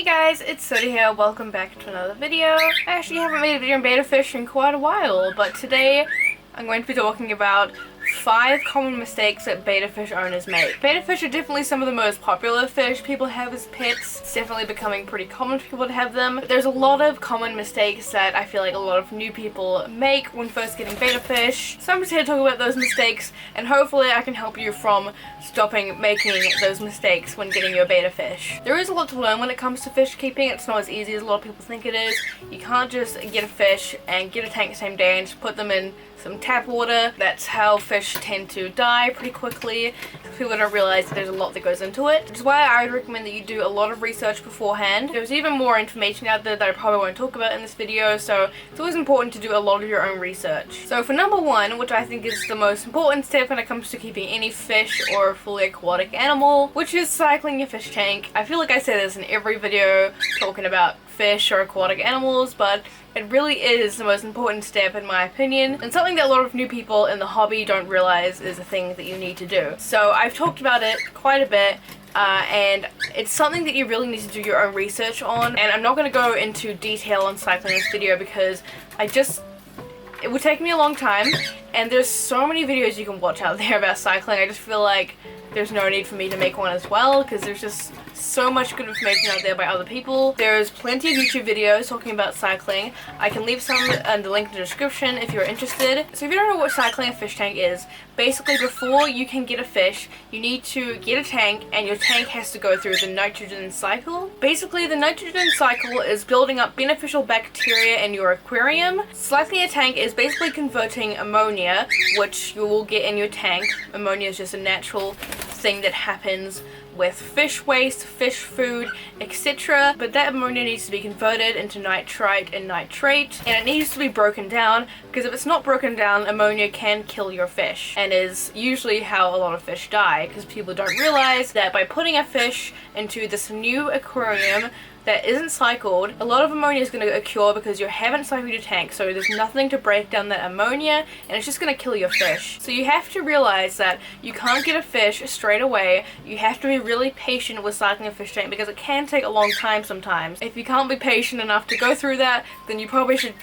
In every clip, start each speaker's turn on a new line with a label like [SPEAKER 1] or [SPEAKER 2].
[SPEAKER 1] guys, it's Soda here. Welcome back to another video. I actually haven't made a video on betta fish in quite a while, but today I'm going to be talking about 5 common mistakes that betta fish owners make. Betta fish are definitely some of the most popular fish people have as pets. It's definitely becoming pretty common for people to have them. But there's a lot of common mistakes that I feel like a lot of new people make when first getting betta fish. So I'm just here to talk about those mistakes, and hopefully I can help you from stopping making those mistakes when getting your betta fish. There is a lot to learn when it comes to fish keeping. It's not as easy as a lot of people think it is. You can't just get a fish and get a tank the same day and just put them in some tap water. That's how fish tend to die pretty quickly. People don't realize that there's a lot that goes into it, which is why I would recommend that you do a lot of research beforehand. There's even more information out there that I probably won't talk about in this video, so it's always important to do a lot of your own research. So for number 1, which I think is the most important step when it comes to keeping any fish or a fully aquatic animal, which is cycling your fish tank. I feel like I say this in every video talking about fish or aquatic animals, but it really is the most important step in my opinion, and something that a lot of new people in the hobby don't realize is a thing that you need to do. So I've talked about it quite a bit, and it's something that you really need to do your own research on, and I'm not going to go into detail on cycling in this video because it would take me a long time, and there's so many videos you can watch out there about cycling. I just feel like there's no need for me to make one as well, because there's just so much good information out there by other people. There's plenty of YouTube videos talking about cycling. I can leave some in the link in the description if you're interested. So if you don't know what cycling a fish tank is, basically before you can get a fish, you need to get a tank, and your tank has to go through the nitrogen cycle. Basically, the nitrogen cycle is building up beneficial bacteria in your aquarium. Cycling a tank is basically converting ammonia, which you will get in your tank. Ammonia is just a natural thing that happens with fish waste, fish food, etc. But that ammonia needs to be converted into nitrite and nitrate, and it needs to be broken down, because if it's not broken down, ammonia can kill your fish, and is usually how a lot of fish die, because people don't realize that by putting a fish into this new aquarium that isn't cycled, a lot of ammonia is going to occur because you haven't cycled your tank, so there's nothing to break down that ammonia, and it's just going to kill your fish. So you have to realize that you can't get a fish straight away. You have to be really patient with cycling a fish tank, because it can take a long time sometimes. If you can't be patient enough to go through that, then you probably should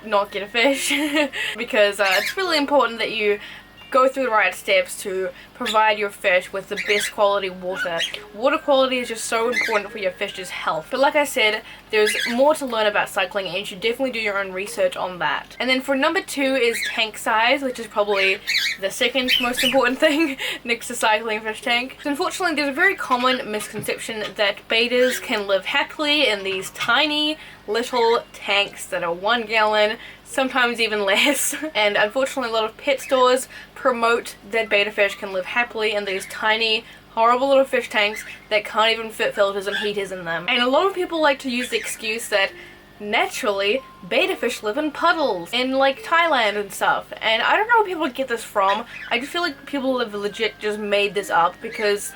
[SPEAKER 1] not get a fish because it's really important that you go through the right steps to provide your fish with the best quality water. Water quality is just so important for your fish's health. But like I said, there's more to learn about cycling, and you should definitely do your own research on that. And then for number 2 is tank size, which is probably the second most important thing next to cycling a fish tank. So unfortunately, there's a very common misconception that bettas can live happily in these tiny little tanks that are 1 gallon, sometimes even less. And unfortunately, a lot of pet stores promote that betta fish can live happily in these tiny, horrible little fish tanks that can't even fit filters and heaters in them. And a lot of people like to use the excuse that naturally betta fish live in puddles in like Thailand and stuff, and I don't know where people get this from. I just feel like people have legit just made this up, because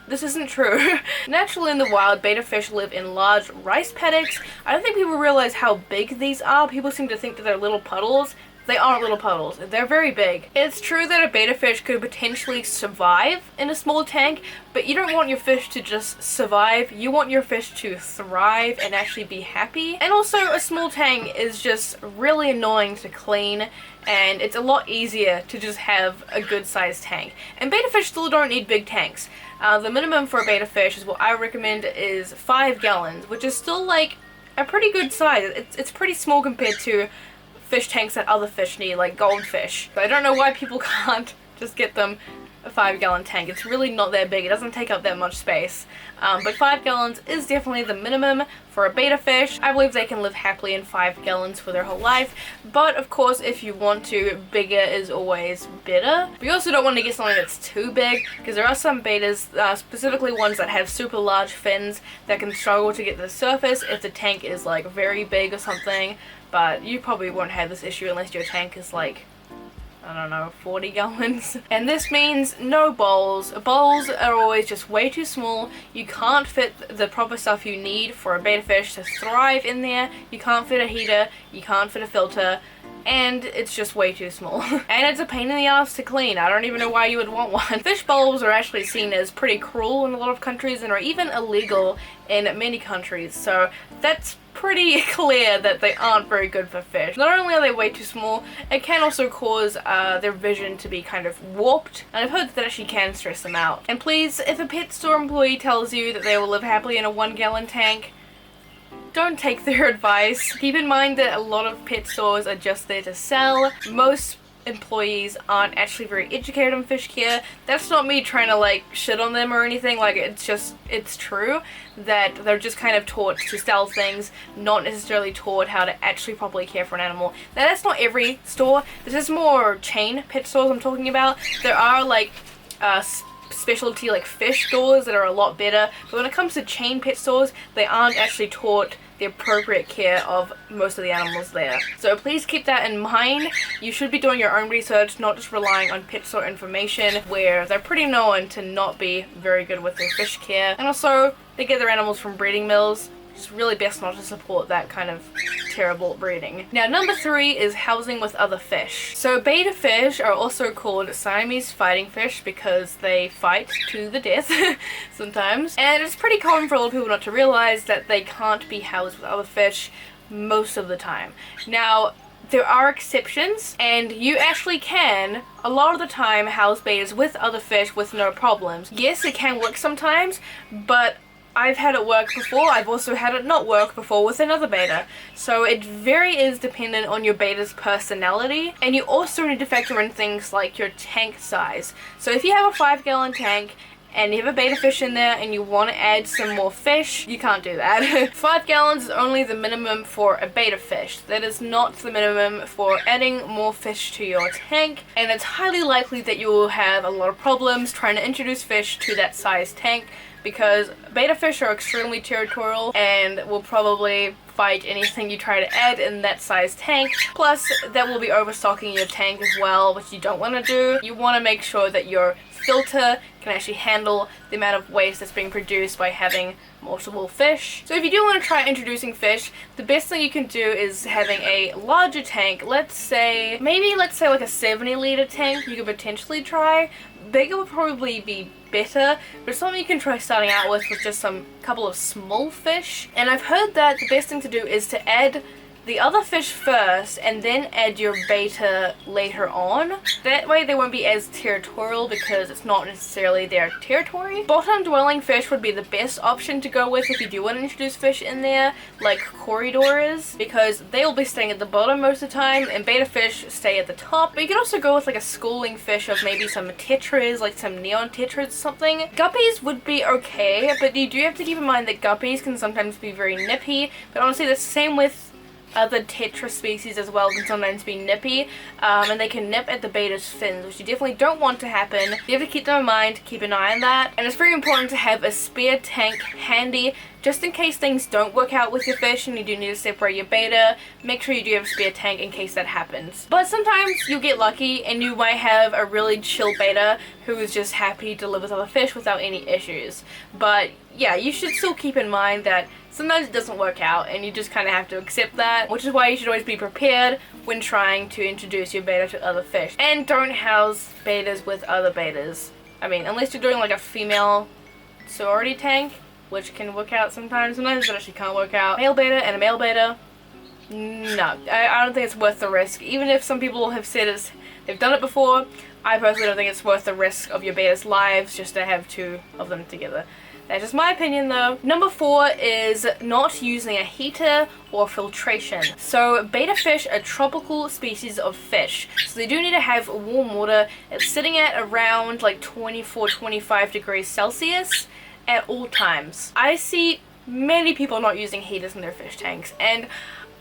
[SPEAKER 1] this isn't true. Naturally in the wild, betta fish live in large rice paddocks. I don't think people realize how big these are. People seem to think that they're little puddles. They aren't little puddles. They're very big. It's true that a betta fish could potentially survive in a small tank, but you don't want your fish to just survive. You want your fish to thrive and actually be happy. And also, a small tank is just really annoying to clean, and it's a lot easier to just have a good sized tank. And betta fish still don't need big tanks. The minimum for a betta fish is what I recommend is 5 gallons, which is still like a pretty good size. It's pretty small compared to fish tanks that other fish need, like goldfish. But I don't know why people can't just get them a 5 gallon tank. It's really not that big. It doesn't take up that much space. But 5 gallons is definitely the minimum for a betta fish. I believe they can live happily in 5 gallons for their whole life. But of course, if you want to, bigger is always better. But you also don't want to get something that's too big, because there are some bettas, specifically ones that have super large fins, that can struggle to get to the surface if the tank is like very big or something. But you probably won't have this issue unless your tank is like, I don't know, 40 gallons. And this means no bowls. Bowls are always just way too small. You can't fit the proper stuff you need for a betta fish to thrive in there. You can't fit a heater, you can't fit a filter. and it's just way too small. And it's a pain in the ass to clean. I don't even know why you would want one. Fish bowls are actually seen as pretty cruel in a lot of countries and are even illegal in many countries, so that's pretty clear that they aren't very good for fish. Not only are they way too small, it can also cause their vision to be kind of warped, and I've heard that actually can stress them out. And please, if a pet store employee tells you that they will live happily in a 1-gallon tank, don't take their advice. Keep in mind that a lot of pet stores are just there to sell. Most employees aren't actually very educated on fish care. That's not me trying to like shit on them or anything, like it's true that they're just kind of taught to sell things, not necessarily taught how to actually properly care for an animal. Now that's not every store, this is more chain pet stores I'm talking about. There are like specialty like fish stores that are a lot better, but when it comes to chain pet stores, they aren't actually taught the appropriate care of most of the animals there. So please keep that in mind. You should be doing your own research, not just relying on pet store information, where they're pretty known to not be very good with their fish care. And also, they get their animals from breeding mills. It's really best not to support that kind of terrible breeding. Now, number 3 is housing with other fish. So betta fish are also called Siamese fighting fish because they fight to the death sometimes. And it's pretty common for a lot of people not to realize that they can't be housed with other fish most of the time. Now, there are exceptions, and you actually can, a lot of the time, house bettas with other fish with no problems. Yes, it can work sometimes, but I've had it work before. I've also had it not work before with another betta. So it very is dependent on your betta's personality, and you also need to factor in things like your tank size. So if you have a 5-gallon tank and you have a betta fish in there and you want to add some more fish, you can't do that. 5 gallons is only the minimum for a betta fish. That is not the minimum for adding more fish to your tank, and it's highly likely that you will have a lot of problems trying to introduce fish to that size tank, because betta fish are extremely territorial and will probably fight anything you try to add in that size tank. Plus, that will be overstocking your tank as well, which you don't want to do. You want to make sure that your filter can actually handle the amount of waste that's being produced by having multiple fish. So if you do want to try introducing fish, the best thing you can do is having a larger tank. Let's say like a 70-liter tank you could potentially try. Bigger would probably be better, but it's something you can try starting out with just some couple of small fish. And I've heard that the best thing to do is to add the other fish first and then add your betta later on. That way they won't be as territorial because it's not necessarily their territory. Bottom dwelling fish would be the best option to go with if you do want to introduce fish in there, like corridors, because they will be staying at the bottom most of the time and betta fish stay at the top. But you can also go with like a schooling fish of maybe some tetras, like some neon tetras or something. Guppies would be okay, but you do have to keep in mind that guppies can sometimes be very nippy, but honestly the same with other tetra species as well, can sometimes be nippy, and they can nip at the betta's fins, which you definitely don't want to happen. You have to keep them in mind, keep an eye on that, and it's very important to have a spare tank handy just in case things don't work out with your fish and you do need to separate your betta. Make sure you do have a spare tank in case that happens. But sometimes you'll get lucky and you might have a really chill betta who is just happy to live with other fish without any issues. But yeah, you should still keep in mind that sometimes it doesn't work out and you just kind of have to accept that, which is why you should always be prepared when trying to introduce your betta to other fish. And don't house bettas with other bettas. I mean, unless you're doing like a female sorority tank, which can work out sometimes. Sometimes it actually can't work out. Male betta and a male betta, no. I don't think it's worth the risk. Even if some people have said they've done it before, I personally don't think it's worth the risk of your betta's lives just to have 2 of them together. That's just my opinion though. Number 4 is not using a heater or filtration. So betta fish are tropical species of fish, so they do need to have warm water. It's sitting at around like 24-25 degrees Celsius at all times. I see many people not using heaters in their fish tanks, and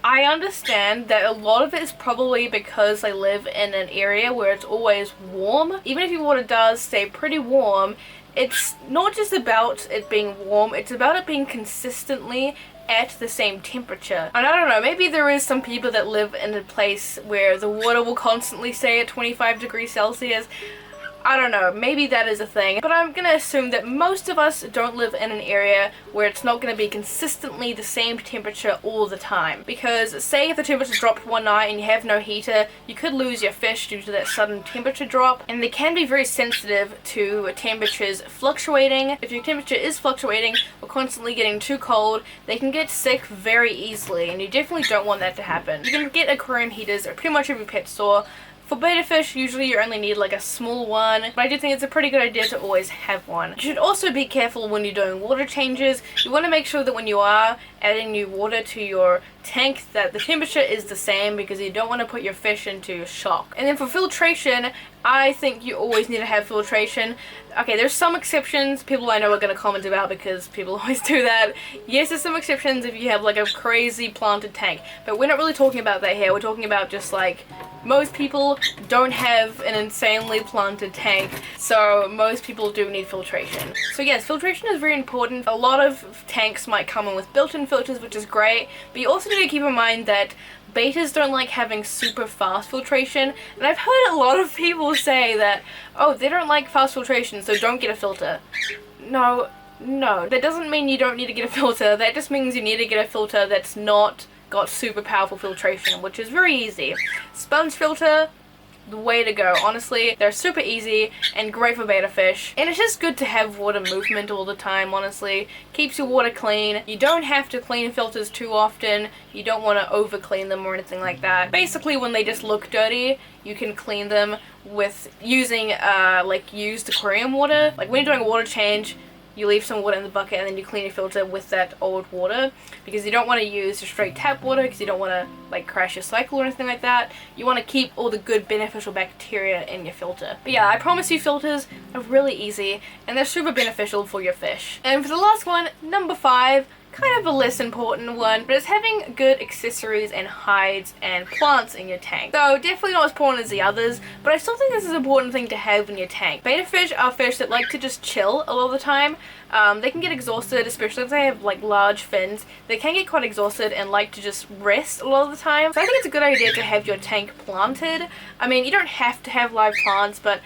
[SPEAKER 1] I understand that a lot of it is probably because they live in an area where it's always warm. Even if your water does stay pretty warm, it's not just about it being warm, it's about it being consistently at the same temperature. And I don't know, maybe there is some people that live in a place where the water will constantly stay at 25 degrees Celsius. I don't know, maybe that is a thing, but I'm gonna assume that most of us don't live in an area where it's not gonna be consistently the same temperature all the time. Because say if the temperature dropped one night and you have no heater, you could lose your fish due to that sudden temperature drop, and they can be very sensitive to temperatures fluctuating. If your temperature is fluctuating or constantly getting too cold, they can get sick very easily, and you definitely don't want that to happen. You can get aquarium heaters at pretty much every pet store. For betta fish, usually you only need like a small one, but I do think it's a pretty good idea to always have one. You should also be careful when you're doing water changes. You want to make sure that when you are adding new water to your tank that the temperature is the same, because you don't want to put your fish into shock. And then for filtration, I think you always need to have filtration. Okay, there's some exceptions people I know are going to comment about because people always do that. Yes, there's some exceptions if you have like a crazy planted tank, but we're not really talking about that here. We're talking about just like most people don't have an insanely planted tank, so most people do need filtration. So yes, filtration is very important. A lot of tanks might come in with built-in filters, which is great, but you also need to keep in mind that bettas don't like having super fast filtration, and I've heard a lot of people say that, oh, they don't like fast filtration, so don't get a filter. No, that doesn't mean you don't need to get a filter. That just means you need to get a filter that's not got super powerful filtration, which is very easy. Sponge filter, the way to go. Honestly, they're super easy and great for betta fish, and it's just good to have water movement all the time. Honestly, keeps your water clean. You don't have to clean filters too often. You don't want to over clean them or anything like that. Basically, when they just look dirty, you can clean them with using like used aquarium water. Like when you're doing a water change, you leave some water in the bucket and then you clean your filter with that old water, because you don't want to use your straight tap water because you don't want to like crash your cycle or anything like that. You want to keep all the good beneficial bacteria in your filter. But yeah, I promise you filters are really easy and they're super beneficial for your fish. And for the last one, number 5, kind of a less important one, but it's having good accessories and hides and plants in your tank. So definitely not as important as the others, but I still think this is an important thing to have in your tank. Betta fish are fish that like to just chill a lot of the time. They can get exhausted, especially if they have like large fins. They can get quite exhausted and like to just rest a lot of the time. So I think it's a good idea to have your tank planted. I mean, you don't have to have live plants, but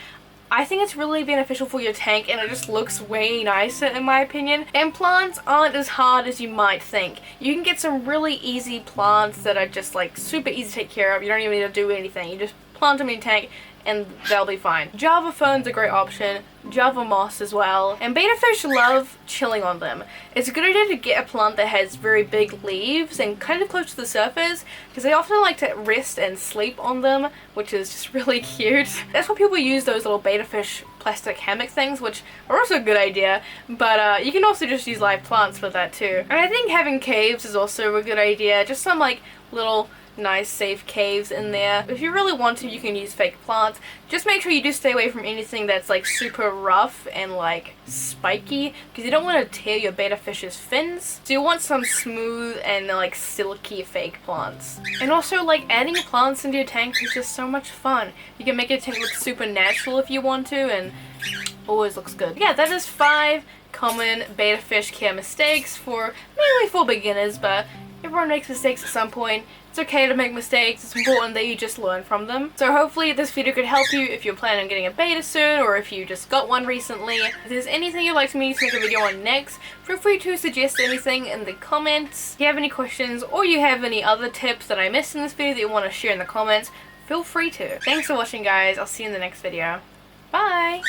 [SPEAKER 1] I think it's really beneficial for your tank, and it just looks way nicer in my opinion. And plants aren't as hard as you might think. You can get some really easy plants that are just like super easy to take care of. You don't even need to do anything. You just plant them in your tank and they'll be fine. Java fern's a great option. Java moss as well. And betta fish love chilling on them. It's a good idea to get a plant that has very big leaves and kind of close to the surface, because they often like to rest and sleep on them, which is just really cute. That's why people use those little betta fish plastic hammock things, which are also a good idea, but you can also just use live plants for that too. And I think having caves is also a good idea. Just some like little nice safe caves in there. If you really want to, you can use fake plants. Just make sure you do stay away from anything that's like super rough and like spiky, because you don't want to tear your betta fish's fins. So you want some smooth and like silky fake plants. And also, like, adding plants into your tank is just so much fun. You can make your tank look super natural if you want to, and always looks good. Yeah, that is 5 common betta fish care mistakes for mainly for beginners, but everyone makes mistakes at some point. It's okay to make mistakes. It's important that you just learn from them. So hopefully this video could help you if you're planning on getting a betta soon, or if you just got one recently. If there's anything you'd like me to make a video on next, feel free to suggest anything in the comments. If you have any questions or you have any other tips that I missed in this video that you want to share in the comments, feel free to. Thanks for watching, guys. I'll see you in the next video. Bye!